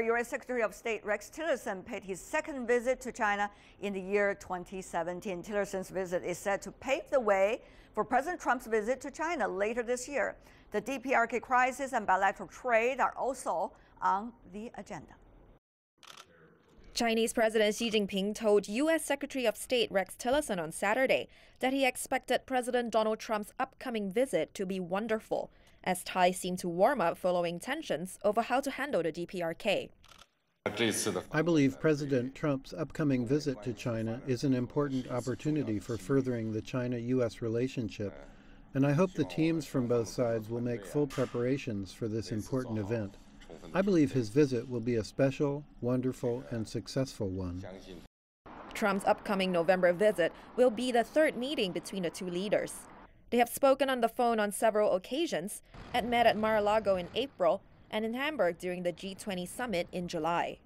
U.S. Secretary of State Rex Tillerson paid his second visit to China in the year 2017. Tillerson's visit is set to pave the way for President Trump's visit to China later this year. The DPRK crisis and bilateral trade are also on the agenda. Chinese President Xi Jinping told U.S. Secretary of State Rex Tillerson on Saturday that he expected President Donald Trump's upcoming visit to be wonderful, as ties seem to warm up following tensions over how to handle the DPRK. I believe President Trump's upcoming visit to China is an important opportunity for furthering the China-U.S. relationship, and I hope the teams from both sides will make full preparations for this important event. I believe his visit will be a special, wonderful, and successful one. Trump's upcoming November visit will be the third meeting between the two leaders. They have spoken on the phone on several occasions and met at Mar-a-Lago in April and in Hamburg during the G20 summit in July.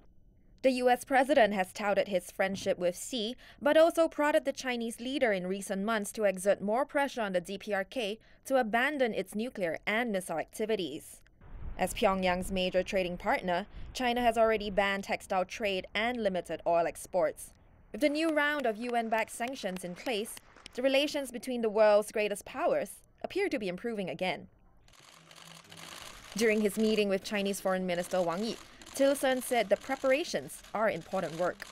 The U.S. president has touted his friendship with Xi, but also prodded the Chinese leader in recent months to exert more pressure on the DPRK to abandon its nuclear and missile activities. As Pyongyang's major trading partner, China has already banned textile trade and limited oil exports. With the new round of UN-backed sanctions in place, the relations between the world's greatest powers appear to be improving again. During his meeting with Chinese Foreign Minister Wang Yi, Tillerson said the preparations are important work.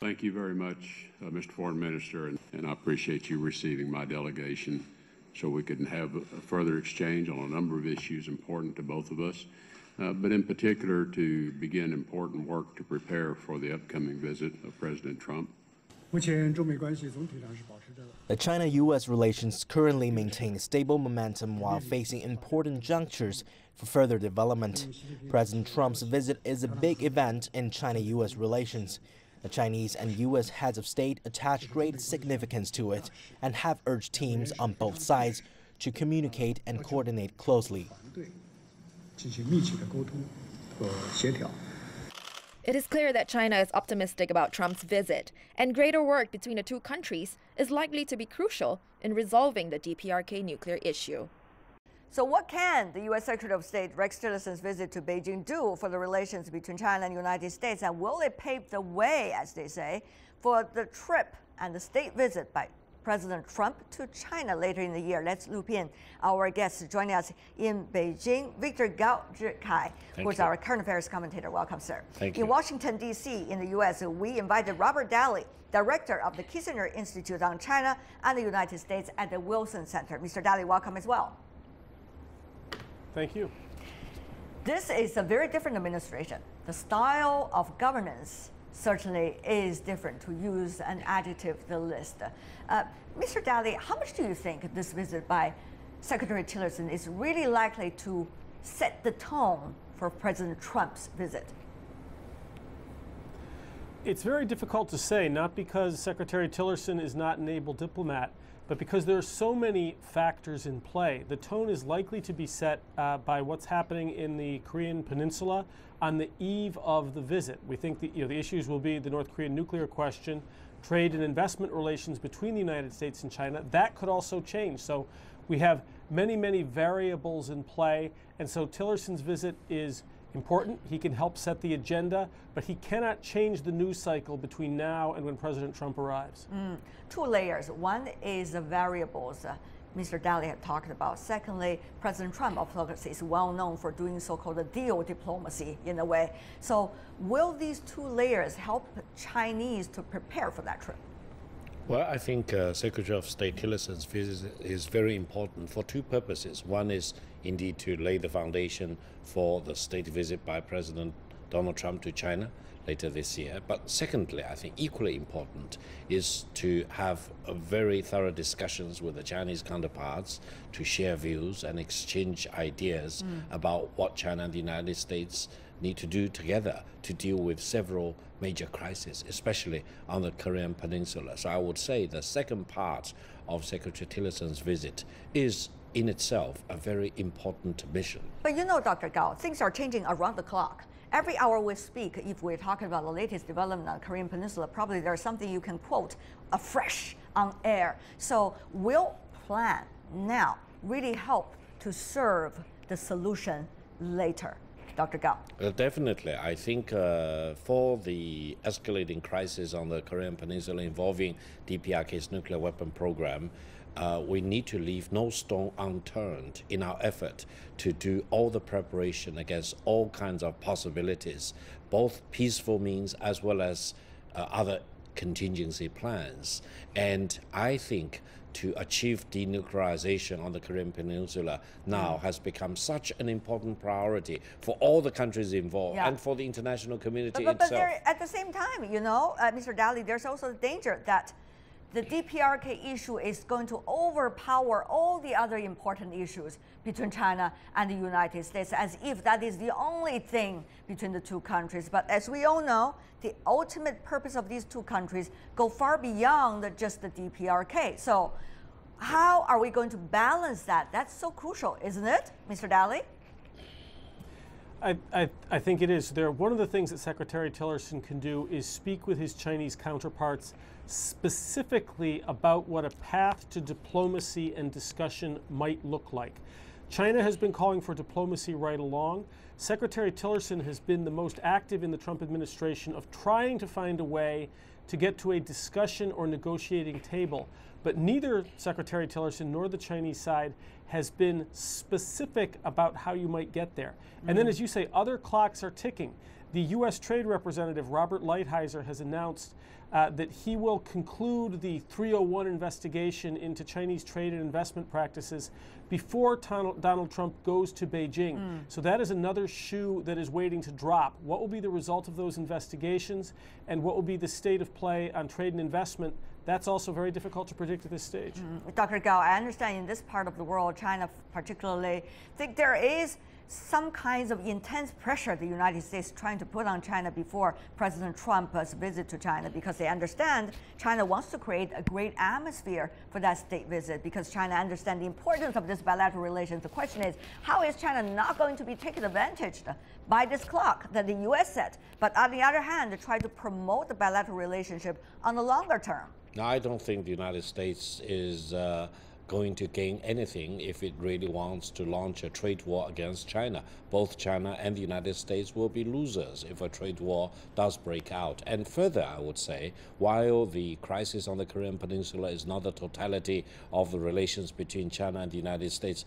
Thank you very much, Mr. Foreign Minister, and I appreciate you receiving my delegation so we can have a further exchange on a number of issues important to both of us, but in particular to begin important work to prepare for the upcoming visit of President Trump. The China-U.S. relations currently maintain stable momentum while facing important junctures for further development. President Trump's visit is a big event in China-U.S. relations. The Chinese and U.S. heads of state attach great significance to it and have urged teams on both sides to communicate and coordinate closely. It is clear that China is optimistic about Trump's visit, and greater work between the two countries is likely to be crucial in resolving the DPRK nuclear issue. So what can the U.S. Secretary of State Rex Tillerson's visit to Beijing do for the relations between China and the United States? And will it pave the way, as they say, for the trip and the state visit by President Trump to China later in the year? Let's loop in our guests joining us in Beijing. Victor Gao Zhikai, who is our current affairs commentator. Welcome, sir. Thank you. In Washington, D.C., in the U.S., we invited Robert Daly, director of the Kissinger Institute on China and the United States at the Wilson Center. Mr. Daly, welcome as well. Thank you. This is a very different administration. The style of governance certainly is different, to use an adjective, the list. Mr. Daly, how much do you think this visit by Secretary Tillerson is really likely to set the tone for President Trump's visit? It's very difficult to say, not because Secretary Tillerson is not an able diplomat, but because there are so many factors in play. The tone is likely to be set by what's happening in the Korean Peninsula on the eve of the visit. We think that, the issues will be the North Korean nuclear question, trade and investment relations between the United States and China. That could also change. So we have many, many variables in play, and so Tillerson's visit is important. He can help set the agenda, but he cannot change the news cycle between now and when President Trump arrives. Two layers. One is the variables Mr. Daly had talked about. Secondly, President Trump, of course, is well known for doing so-called deal diplomacy in a way. So will these two layers help Chinese to prepare for that trip? Well, I think Secretary of State Tillerson's visit is very important for two purposes. One is indeed to lay the foundation for the state visit by President Donald Trump to China later this year. But secondly, I think equally important is to have a very thorough discussions with the Chinese counterparts to share views and exchange ideas about what China and the United States need to do together to deal with several major crises, especially on the Korean Peninsula. So I would say the second part of Secretary Tillerson's visit is in itself a very important mission. But Dr. Gao, things are changing around the clock. Every hour we speak, if we're talking about the latest development on the Korean Peninsula, probably there's something you can quote afresh on air. So will plan now really help to serve the solution later? Dr. Gao. Definitely. I think for the escalating crisis on the Korean Peninsula involving DPRK's nuclear weapon program, we need to leave no stone unturned in our effort to do all the preparation against all kinds of possibilities, both peaceful means as well as other contingency plans. And I think to achieve denuclearization on the Korean Peninsula now has become such an important priority for all the countries involved and for the international community itself. But there, at the same time, you know, Mr. Daly, there's also the danger that the DPRK issue is going to overpower all the other important issues between China and the United States, as if that is the only thing between the two countries. But as we all know, the ultimate purpose of these two countries go far beyond just the DPRK. So how are we going to balance that? That's so crucial, isn't it, Mr. Daly? I think it is. One of the things that Secretary Tillerson can do is speak with his Chinese counterparts specifically about what a path to diplomacy and discussion might look like. China has been calling for diplomacy right along. Secretary Tillerson has been the most active in the Trump administration of trying to find a way to get to a discussion or negotiating table. But neither Secretary Tillerson nor the Chinese side has been specific about how you might get there. And then, as you say, other clocks are ticking. The U.S. Trade Representative, Robert Lighthizer, has announced that he will conclude the 301 investigation into Chinese trade and investment practices before Donald Trump goes to Beijing. So that is another shoe that is waiting to drop. What will be the result of those investigations, and what will be the state of play on trade and investment? That's also very difficult to predict at this stage. Dr. Gao, I understand in this part of the world, China particularly, think there is some kinds of intense pressure the United States trying to put on China before President Trump's visit to China, because they understand China wants to create a great atmosphere for that state visit, because China understands the importance of this bilateral relations. The question is, how is China not going to be taken advantage by this clock that the U.S. set, but on the other hand, to try to promote the bilateral relationship on the longer term? Now, I don't think the United States is going to gain anything if it really wants to launch a trade war against China. Both China and the United States will be losers if a trade war does break out. And further, I would say, while the crisis on the Korean Peninsula is not the totality of the relations between China and the United States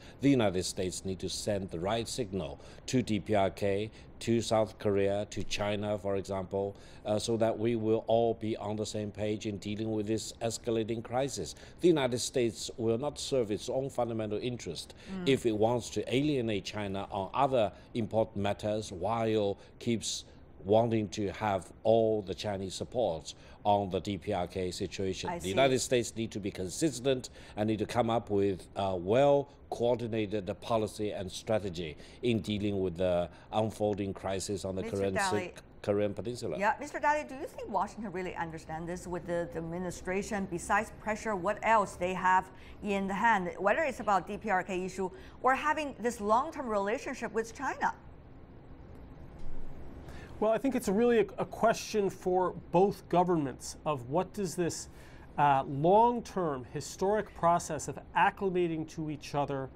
need to send the right signal to DPRK, to South Korea, to China, for example, so that we will all be on the same page in dealing with this escalating crisis. The United States will not serve its own fundamental interest if it wants to alienate China on other important matters while keeps wanting to have all the Chinese support on the DPRK situation. The United States need to be consistent and need to come up with a well-coordinated policy and strategy in dealing with the unfolding crisis on the Korean Peninsula. Yeah, Mr. Daly, do you think Washington really understands this with the administration? Besides pressure, what else they have in the hand, whether it's about DPRK issue or having this long-term relationship with China? Well, I think it's really a question for both governments of what does this long-term historic process of acclimating to each other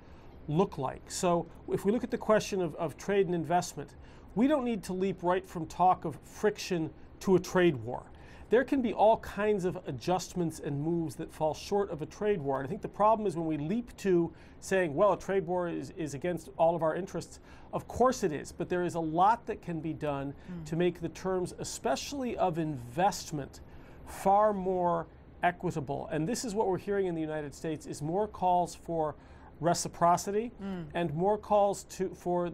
look like. So if we look at the question of trade and investment, we don't need to leap right from talk of friction to a trade war. There can be all kinds of adjustments and moves that fall short of a trade war. And I think the problem is when we leap to saying, well, a trade war is against all of our interests. Of course it is, but there is a lot that can be done to make the terms, especially of investment, far more equitable. And this is what we're hearing in the United States, is more calls for reciprocity and more calls for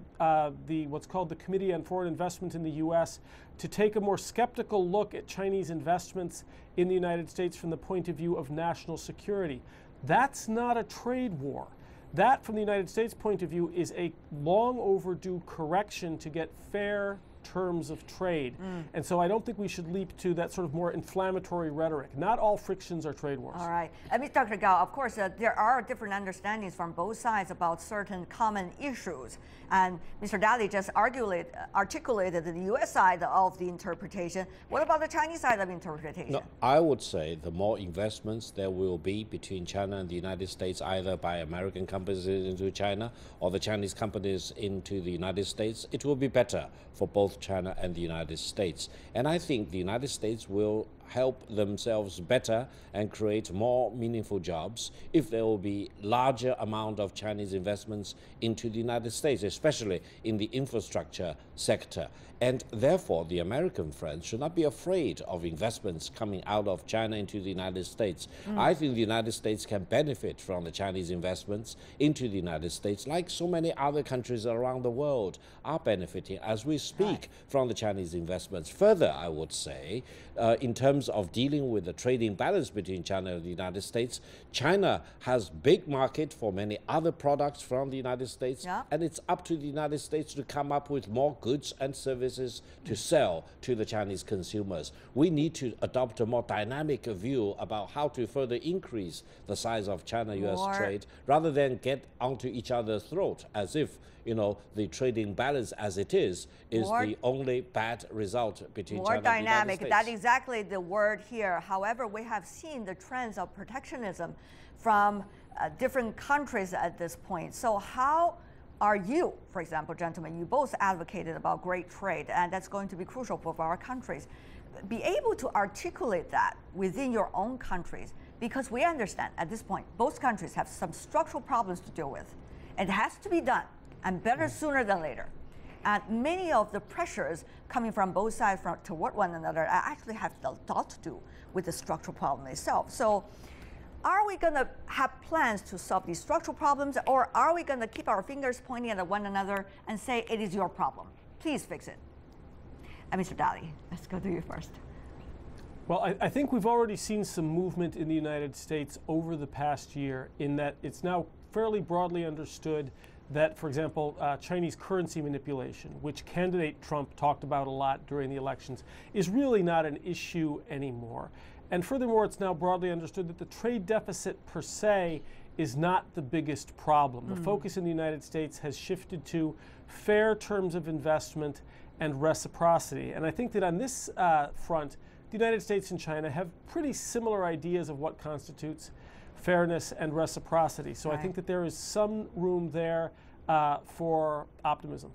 what's called the Committee on Foreign Investment in the U.S. to take a more skeptical look at Chinese investments in the United States from the point of view of national security. That's not a trade war. That, from the United States point of view, is a long overdue correction to get fair terms of trade. And so I don't think we should leap to that sort of more inflammatory rhetoric. Not all frictions are trade wars. All right. Dr. Gao, of course, there are different understandings from both sides about certain common issues. And Mr. Daly just articulated the U.S. side of the interpretation. What about the Chinese side of interpretation? No, I would say the more investments there will be between China and the United States, either by American companies into China or the Chinese companies into the United States, it will be better for both China and the United States. And I think the United States will help themselves better and create more meaningful jobs if there will be larger amount of Chinese investments into the United States, especially in the infrastructure sector. And therefore, the American friends should not be afraid of investments coming out of China into the United States. I think the United States can benefit from the Chinese investments into the United States, like so many other countries around the world are benefiting as we speak from the Chinese investments. Further, I would say, in terms of dealing with the trading balance between China and the United States, China has big market for many other products from the United States, and it's up to the United States to come up with more goods and services to sell to the Chinese consumers. We need to adopt a more dynamic view about how to further increase the size of China-US trade rather than get onto each other's throat as if, you know, the trading balance as it is the only bad result between China and the United States. That's exactly the word here. However, we have seen the trends of protectionism from different countries at this point. So how are you, for example, gentlemen, you both advocated about great trade, and that's going to be crucial for our countries, be able to articulate that within your own countries, because we understand at this point, both countries have some structural problems to deal with. It has to be done, and better sooner than later. And many of the pressures coming from both sides toward one another actually have a lot to do with the structural problem itself. So are we going to have plans to solve these structural problems, or are we going to keep our fingers pointing at one another and say, it is your problem, please fix it? And Mr. Daly, let's go to you first. Well, I think we've already seen some movement in the United States over the past year in that it's now fairly broadly understood that, for example, Chinese currency manipulation, which candidate Trump talked about a lot during the elections, is really not an issue anymore. And furthermore, it's now broadly understood that the trade deficit per se is not the biggest problem. The focus in the United States has shifted to fair terms of investment and reciprocity. And I think that on this front, the United States and China have pretty similar ideas of what constitutes fairness and reciprocity. So I think that there is some room there for optimism.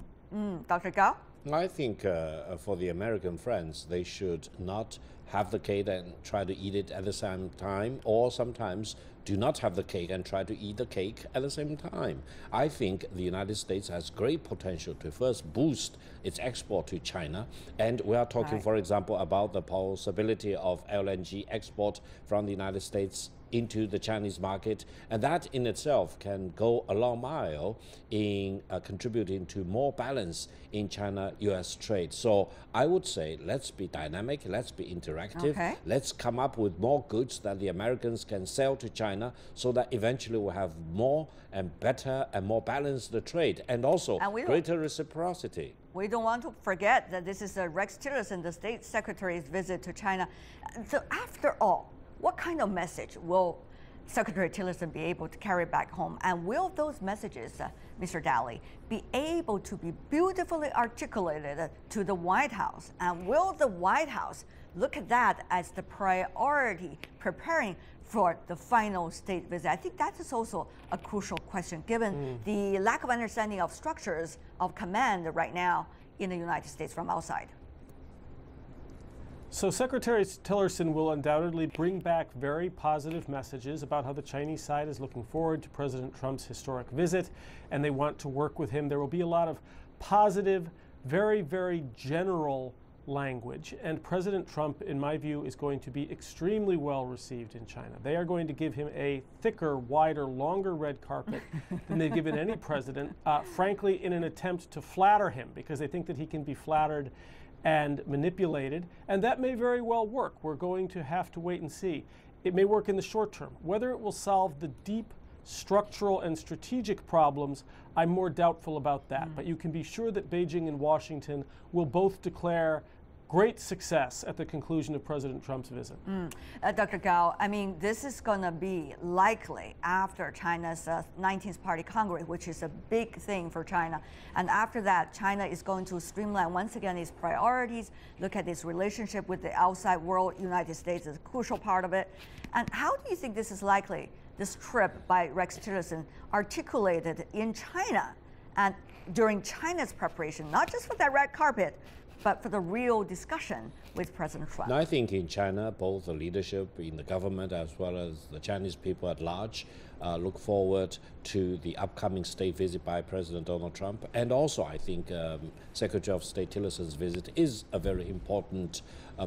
Dr. Gao? I think for the American friends, they should not have the cake and try to eat it at the same time, or sometimes do not have the cake and try to eat the cake at the same time. I think the United States has great potential to first boost its export to China. And we are talking, for example, about the possibility of LNG export from the United States into the Chinese market, and that in itself can go a long mile in contributing to more balance in China-US trade. So I would say let's be dynamic, let's be interactive, let's come up with more goods that the Americans can sell to China so that eventually we'll have more and better and more balanced trade, and also greater reciprocity. We don't want to forget that this is Rex Tillerson, the State Secretary's visit to China. So after all, what kind of message will Secretary Tillerson be able to carry back home? And will those messages, Mr. Daly, be able to be beautifully articulated to the White House? And will the White House look at that as the priority preparing for the final state visit? I think that is also a crucial question, given the lack of understanding of structures of command right now in the United States from outside. So Secretary Tillerson will undoubtedly bring back very positive messages about how the Chinese side is looking forward to President Trump's historic visit, and they want to work with him. There will be a lot of positive, very, very general language, and President Trump, in my view, is going to be extremely well received in China. They are going to give him a thicker, wider, longer red carpet than they've given any president, frankly, in an attempt to flatter him, because they think that he can be flattered and manipulated, and that may very well work. We're going to have to wait and see. It may work in the short term. Whether it will solve the deep structural and strategic problems, I'm more doubtful about that. But you can be sure that Beijing and Washington will both declare great success at the conclusion of President Trump's visit. Dr. Gao, I mean, this is going to be likely after China's 19th Party Congress, which is a big thing for China. And after that, China is going to streamline once again its priorities, look at its relationship with the outside world. United States is a crucial part of it. And how do you think this is likely, this trip by Rex Tillerson, articulated in China and during China's preparation, not just for that red carpet, but for the real discussion with President Trump? I think in China, both the leadership in the government as well as the Chinese people at large look forward to the upcoming state visit by President Donald Trump. And also, I think Secretary of State Tillerson's visit is a very important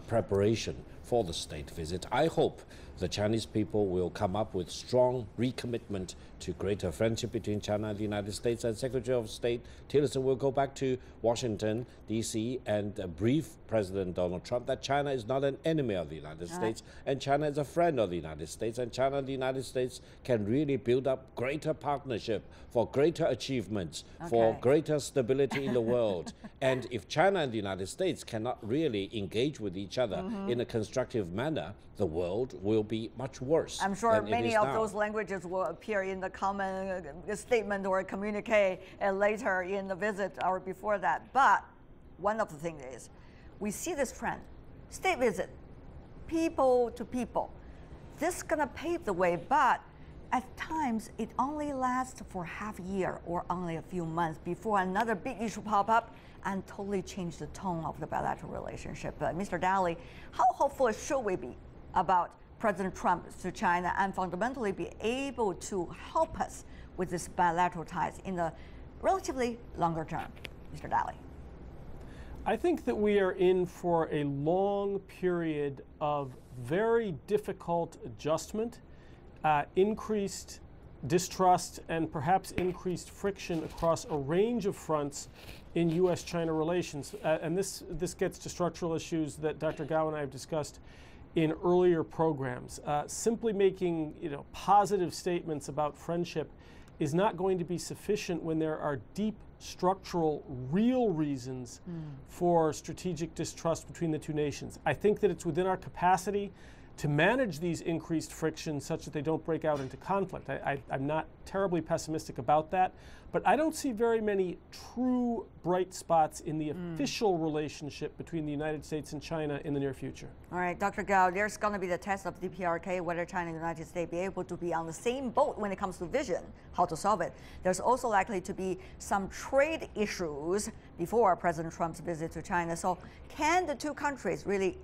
preparation for the state visit. I hope the Chinese people will come up with strong recommitment to greater friendship between China and the United States, and Secretary of State Tillerson will go back to Washington, D.C. and brief President Donald Trump that China is not an enemy of the United States, and China is a friend of the United States, and China and the United States can really build up greater partnership for greater achievements, for greater stability in the world. And if China and the United States cannot really engage with each other in a constructive manner, the world will be much worse. I'm sure than many it is of now. those languages will appear in the common statement or communique later in the visit or before that. But one of the things is, we see this trend, state visit, people to people. This is going to pave the way, but at times it only lasts for half a year or only a few months before another big issue pop up and totally change the tone of the bilateral relationship. But Mr. Daly, how hopeful should we be about President Trump to China and fundamentally be able to help us with this bilateral ties in the relatively longer term? Mr. Daly. I think that we are in for a long period of very difficult adjustment, increased distrust, and perhaps increased friction across a range of fronts in U.S.-China relations. And this gets to structural issues that Dr. Gao and I have discussed in earlier programs. Simply making positive statements about friendship is not going to be sufficient when there are deep structural, real reasons for strategic distrust between the two nations. I think that it's within our capacity to manage these increased frictions such that they don't break out into conflict. I'm not terribly pessimistic about that, but I don't see very many true bright spots in the official relationship between the United States and China in the near future. All right, Dr. Gao, there's going to be the test of DPRK, whether China and the United States be able to be on the same boat when it comes to vision, how to solve it. There's also likely to be some trade issues before President Trump's visit to China. So can the two countries really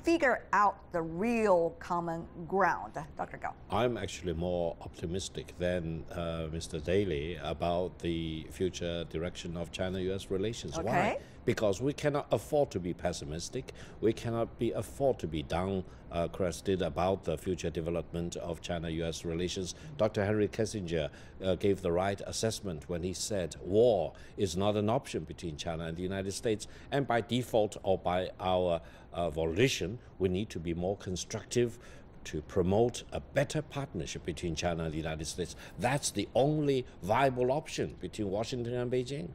figure out the real common ground? Dr. Gao. I'm actually more optimistic than Mr. Daly about the future direction of China-U.S. relations. Why? Because we cannot afford to be pessimistic. We cannot afford to be downcrested about the future development of China-U.S. relations. Dr. Henry Kissinger gave the right assessment when he said war is not an option between China and the United States, and by default or by our volition, we need to be more constructive to promote a better partnership between China and the United States. That's the only viable option between Washington and Beijing.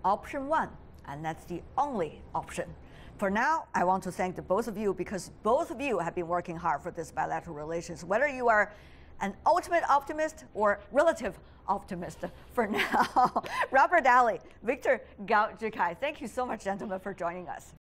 Option one, and that's the only option. For now, I want to thank the both of you because both of you have been working hard for this bilateral relations, whether you are an ultimate optimist or relative optimist for now. Robert Daly, Gao Zhikai, thank you so much, gentlemen, for joining us.